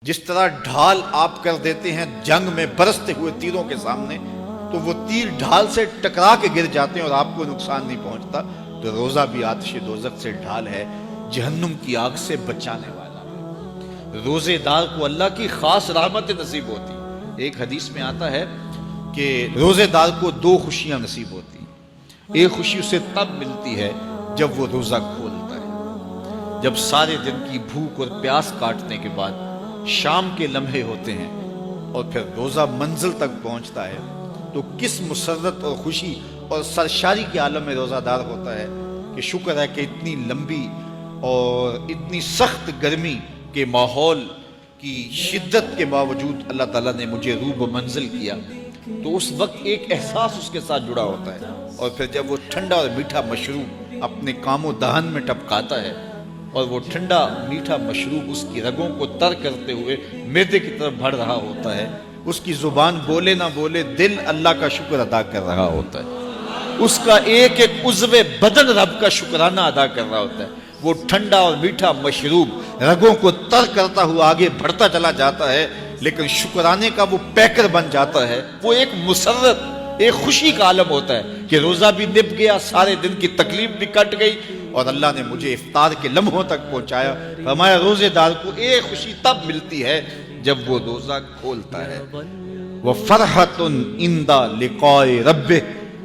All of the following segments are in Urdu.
جس طرح ڈھال آپ کر دیتے ہیں جنگ میں برستے ہوئے تیروں کے سامنے، تو وہ تیر ڈھال سے ٹکرا کے گر جاتے ہیں اور آپ کو نقصان نہیں پہنچتا، تو روزہ بھی آتش دوزخ سے ڈھال ہے، جہنم کی آگ سے بچانے والا۔ روزے دار کو اللہ کی خاص رحمت نصیب ہوتی۔ ایک حدیث میں آتا ہے کہ روزے دار کو دو خوشیاں نصیب ہوتی ہیں۔ ایک خوشی اسے تب ملتی ہے جب وہ روزہ کھولتا ہے، جب سارے دن کی بھوک اور پیاس کاٹنے کے بعد شام کے لمحے ہوتے ہیں اور پھر روزہ منزل تک پہنچتا ہے، تو کس مسرت اور خوشی اور سرشاری کے عالم میں روزہ دار ہوتا ہے کہ شکر ہے کہ اتنی لمبی اور اتنی سخت گرمی کے ماحول کی شدت کے باوجود اللہ تعالیٰ نے مجھے روب منزل کیا۔ تو اس وقت ایک احساس اس کے ساتھ جڑا ہوتا ہے، اور پھر جب وہ ٹھنڈا اور میٹھا مشروب اپنے کام و دہن میں ٹپکاتا ہے اور وہ ٹھنڈا میٹھا مشروب اس کی رگوں کو تر کرتے ہوئے معدے کی طرف بڑھ رہا ہوتا ہے، اس کی زبان بولے نہ بولے دل اللہ کا شکر ادا کر رہا ہوتا ہے، اس کا ایک ایک عضو بدن رب کا شکرانہ ادا کر رہا ہوتا ہے۔ وہ ٹھنڈا اور میٹھا مشروب رگوں کو تر کرتا ہوا آگے بڑھتا چلا جاتا ہے، لیکن شکرانے کا وہ پیکر بن جاتا ہے۔ وہ ایک مسرت، ایک خوشی کا عالم ہوتا ہے کہ روزہ بھی نب گیا، سارے دن کی تکلیف بھی کٹ گئی، اور اللہ نے مجھے افطار کے لمحوں تک پہنچایا۔ فرمایا روزے دار کو ایک خوشی تب ملتی ہے جب وہ روزہ کھولتا ہے، وَفَرْحَةٌ عِنْدَ لِقَاءِ رَبِّهِ،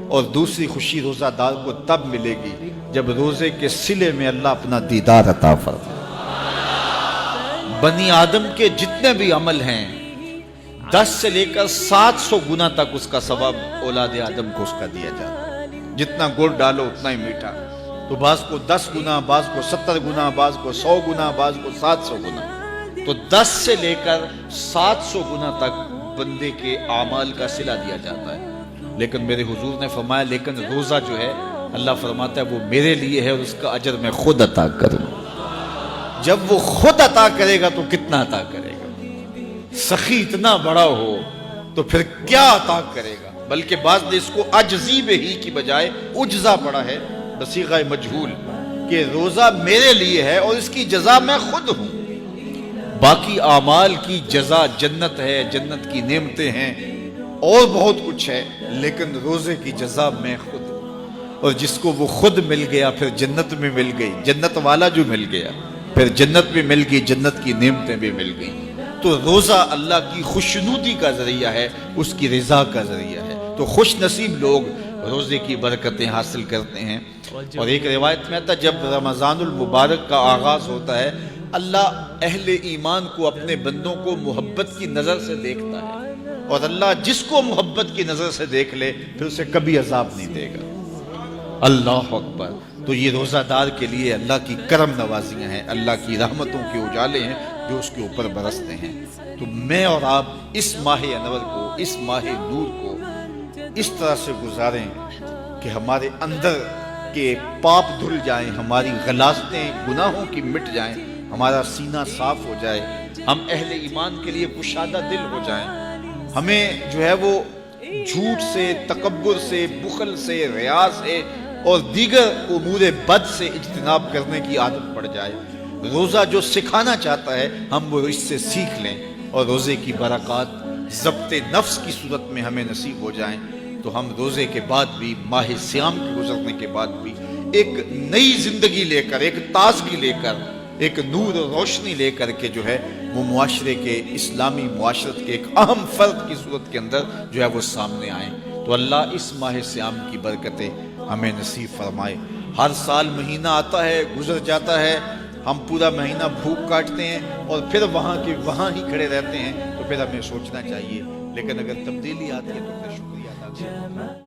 اور دوسری خوشی روزہ دار کو تب ملے گی جب روزے کے صلے میں اللہ اپنا دیدار عطا فرمائے۔ بنی آدم کے جتنے بھی عمل ہیں 10 سے لے کر 700 گنا تک اس کا ثواب اولاد آدم کو اس کا دیا جاتا ہے۔ جتنا گڑ ڈالو اتنا ہی میٹھا، تو بعض کو 10 گنا، بعض کو 70 گنا، بعض کو 100 گنا، بعض کو 700 گنا، تو 10 سے لے کر 700 گنا تک بندے کے اعمال کا صلہ دیا جاتا ہے۔ لیکن میرے حضور نے فرمایا لیکن روزہ جو ہے اللہ فرماتا ہے وہ میرے لیے ہے اور اس کا اجر میں خود عطا کروں۔ جب وہ خود عطا کرے گا تو کتنا عطا کرے گا؟ سخی اتنا بڑا ہو تو پھر کیا عطا کرے گا؟ بلکہ بعض نے اس کو عجزی ہی کی بجائے عجزہ پڑھا ہے بصیغہ مجہول، کہ روزہ میرے لیے ہے اور اس کی جزا میں خود ہوں۔ باقی اعمال کی جزا جنت ہے، جنت کی نعمتیں ہیں اور بہت کچھ ہے، لیکن روزے کی جزا میں خود ہوں۔ اور جس کو وہ خود مل گیا پھر جنت میں مل گئی، جنت والا جو مل گیا پھر جنت بھی مل گئی، جنت کی نعمتیں بھی مل گئی۔ تو روزہ اللہ کی خوشنودی کا ذریعہ ہے، اس کی رضا کا ذریعہ ہے۔ تو خوش نصیب لوگ روزے کی برکتیں حاصل کرتے ہیں۔ اور ایک روایت میں آتا ہے جب رمضان المبارک کا آغاز ہوتا ہے اللہ اہل ایمان کو، اپنے بندوں کو محبت کی نظر سے دیکھتا ہے، اور اللہ جس کو محبت کی نظر سے دیکھ لے پھر اسے کبھی عذاب نہیں دے گا۔ اللہ اکبر۔ تو یہ روزہ دار کے لیے اللہ کی کرم نوازیاں ہیں، اللہ کی رحمتوں کے اجالے ہیں جو اس کے اوپر برستے ہیں۔ تو میں اور آپ اس ماہ انور کو، اس ماہ نور کو اس طرح سے گزاریں کہ ہمارے اندر کے پاپ دھل جائیں، ہماری غلاظتیں گناہوں کی مٹ جائیں، ہمارا سینہ صاف ہو جائے، ہم اہل ایمان کے لیے کشادہ دل ہو جائیں، ہمیں جو ہے وہ جھوٹ سے، تکبر سے، بخل سے، ریا سے اور دیگر امور بد سے اجتناب کرنے کی عادت پڑ جائے۔ روزہ جو سکھانا چاہتا ہے ہم وہ اس سے سیکھ لیں، اور روزے کی برکات ضبط نفس کی صورت میں ہمیں نصیب ہو جائیں، تو ہم روزے کے بعد بھی، ماہ صیام کے گزرنے کے بعد بھی ایک نئی زندگی لے کر، ایک تازگی لے کر، ایک نور و روشنی لے کر کے جو ہے وہ معاشرے کے، اسلامی معاشرت کے ایک اہم فرد کی صورت کے اندر جو ہے وہ سامنے آئیں۔ تو اللہ اس ماہ صیام کی برکتیں ہمیں نصیب فرمائے۔ ہر سال مہینہ آتا ہے، گزر جاتا ہے، ہم پورا مہینہ بھوک کاٹتے ہیں اور پھر وہاں کے وہاں ہی کھڑے رہتے ہیں، تو پھر ہمیں سوچنا چاہیے، لیکن اگر تبدیلی آتی ہے تو پھر شکریہ ادا کریں۔